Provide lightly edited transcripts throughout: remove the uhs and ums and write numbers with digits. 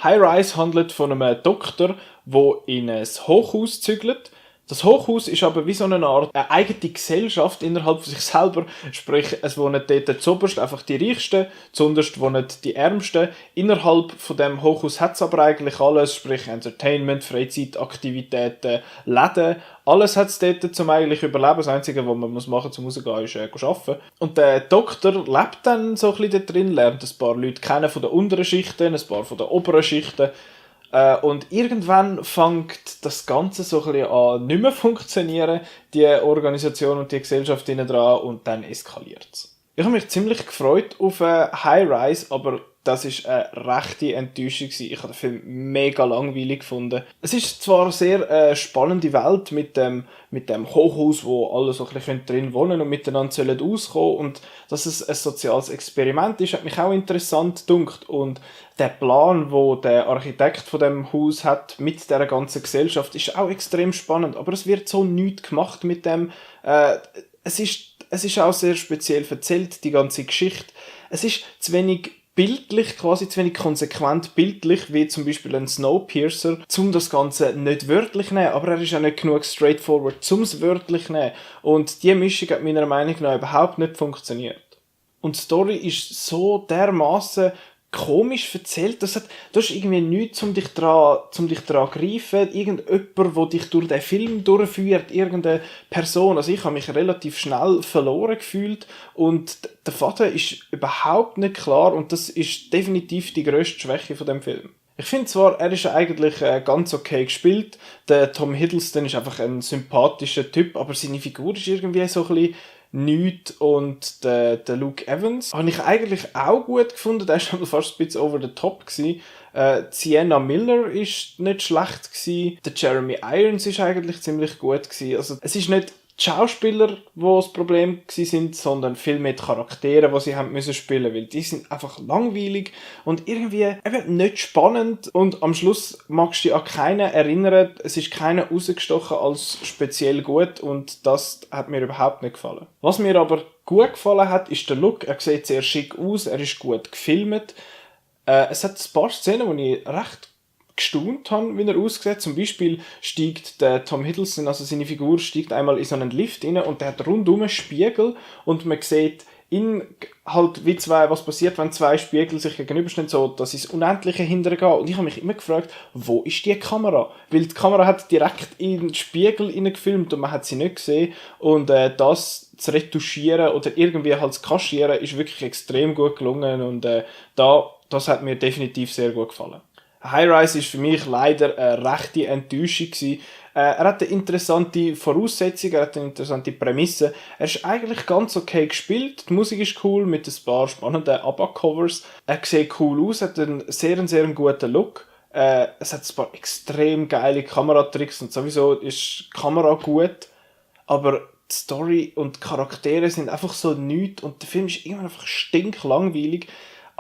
High Rise handelt von einem Doktor, der in ein Hochhaus zügelt. Das Hochhaus ist aber wie so eine Art eine eigene Gesellschaft innerhalb von sich selber. Sprich, es wohnen dort zuoberst einfach die Reichsten, zuunterst wohnen die Ärmsten. Innerhalb von dem Hochhaus hat es aber eigentlich alles, sprich Entertainment, Freizeitaktivitäten, Läden. Alles hat es dort zum eigentlich Überleben. Das Einzige, was man machen muss, um rauszugehen, ist arbeiten. Und der Doktor lebt dann so ein bisschen dort drin, lernt ein paar Leute kennen von den unteren Schichten, ein paar von den oberen Schichten. Und irgendwann fängt das Ganze so ein bisschen an nicht mehr funktionieren, die Organisation und die Gesellschaft innen dran, und dann eskaliert es. Ich habe mich ziemlich gefreut auf High Rise, aber das war eine rechte Enttäuschung. Ich habe den Film mega langweilig gefunden. Es ist zwar eine sehr spannende Welt mit dem Hochhaus, wo alle so ein bisschen drin wohnen und miteinander auskommen sollen, und dass es ein soziales Experiment ist, hat mich auch interessant gedunkt. Und der Plan, wo der Architekt von dem Haus hat mit der ganzen Gesellschaft, ist auch extrem spannend. Aber es wird so nichts gemacht mit dem. Es ist auch sehr speziell erzählt, die ganze Geschichte. Es ist zu wenig bildlich, quasi zu wenig konsequent bildlich, wie zum Beispiel ein Snowpiercer, um das Ganze nicht wörtlich zu nehmen, aber er ist auch nicht genug straightforward, um es wörtlich zu nehmen. Und diese Mischung hat meiner Meinung nach überhaupt nicht funktioniert. Und die Story ist so dermaßen komisch erzählt, das ist irgendwie nichts, um dich dran zu greifen. Irgendjemand, der dich durch den Film durchführt, irgendeine Person. Also ich habe mich relativ schnell verloren gefühlt und der Faden ist überhaupt nicht klar, und das ist definitiv die grösste Schwäche von dem Film. Ich finde zwar, er ist eigentlich ganz okay gespielt. Der Tom Hiddleston ist einfach ein sympathischer Typ, aber seine Figur ist irgendwie so ein bisschen nichts. Und der Luke Evans habe ich eigentlich auch gut gefunden. Der war aber fast ein bisschen over the top gewesen. Sienna Miller ist nicht schlecht gewesen. Der Jeremy Irons ist eigentlich ziemlich gut gewesen. Also es ist nicht die Schauspieler, die das Problem sind, sondern vielmehr die Charaktere, die sie haben müssen spielen, weil die sind einfach langweilig und irgendwie eben nicht spannend, und am Schluss magst du dich an keinen erinnern. Es ist keiner rausgestochen als speziell gut, und das hat mir überhaupt nicht gefallen. Was mir aber gut gefallen hat, ist der Look. Er sieht sehr schick aus, er ist gut gefilmt. Es hat ein paar Szenen, wo ich recht gestaunt habe, wie er aussieht. Zum Beispiel steigt der Tom Hiddleston, also seine Figur, steigt einmal in so einen Lift rein und der hat rundum einen Spiegel, und man sieht halt wie was passiert, wenn zwei Spiegel sich gegenüberstehen, so dass ins Unendliche hintergehen. Und ich habe mich immer gefragt, wo ist die Kamera? Weil die Kamera hat direkt in den Spiegel gefilmt und man hat sie nicht gesehen. Und das zu retuschieren oder irgendwie halt zu kaschieren, ist wirklich extrem gut gelungen, und das hat mir definitiv sehr gut gefallen. High Rise ist für mich leider eine rechte Enttäuschung gewesen. Er hat eine interessante Voraussetzung, er hat eine interessante Prämisse. Er ist eigentlich ganz okay gespielt, die Musik ist cool mit ein paar spannenden ABBA-Covers. Er sieht cool aus, hat einen sehr guten Look. Es hat ein paar extrem geile Kameratricks und sowieso ist die Kamera gut. Aber die Story und die Charaktere sind einfach so nichts, und der Film ist immer einfach stinklangweilig.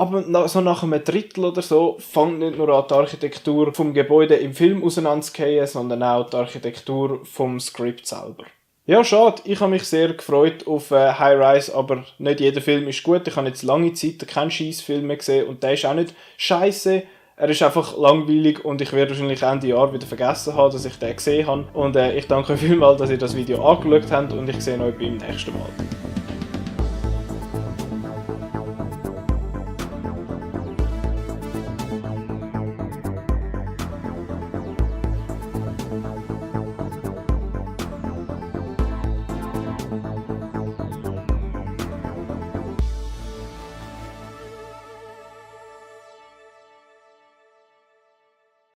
Aber so nach einem Drittel oder so fängt nicht nur an, die Architektur vom Gebäude im Film auseinanderzugehen, sondern auch die Architektur vom Skript selber. Ja, schade. Ich habe mich sehr gefreut auf High Rise, aber nicht jeder Film ist gut. Ich habe jetzt lange Zeit keinen Scheissfilm mehr gesehen, und der ist auch nicht scheisse. Er ist einfach langweilig, und ich werde wahrscheinlich Ende Jahr wieder vergessen haben, dass ich den gesehen habe. Und ich danke euch vielmals, dass ihr das Video angeschaut habt, und ich sehe euch beim nächsten Mal.